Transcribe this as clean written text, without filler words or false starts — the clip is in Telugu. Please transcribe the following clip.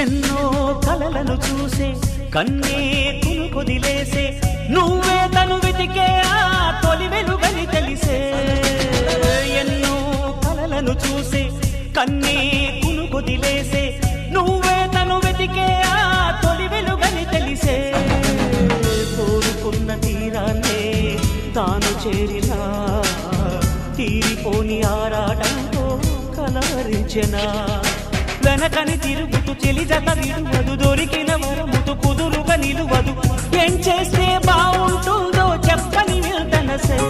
ఎన్నో కలలను చూసే కన్నే కొదిలేసే నువ్వే తను వెతికే ఆ తొలి వెలుగని తెలిసే ఎన్నో కలలను చూసే కన్నే కొదిలేసే నువ్వే తను వెతికే ఆ తొలి వెలుగని తెలిసే కోరుకున్న తీరాన్నే తాను చేరినా తీరిపోని ఆరాటంతో కలవరించెనా వెనకని తిరుగుతూ చెలి జత విడువదు దొరికిన వరముతు కుదురుగా నిలువదు ఏం చేస్తే బాగుంటుందో చెప్పని నిల్తనసే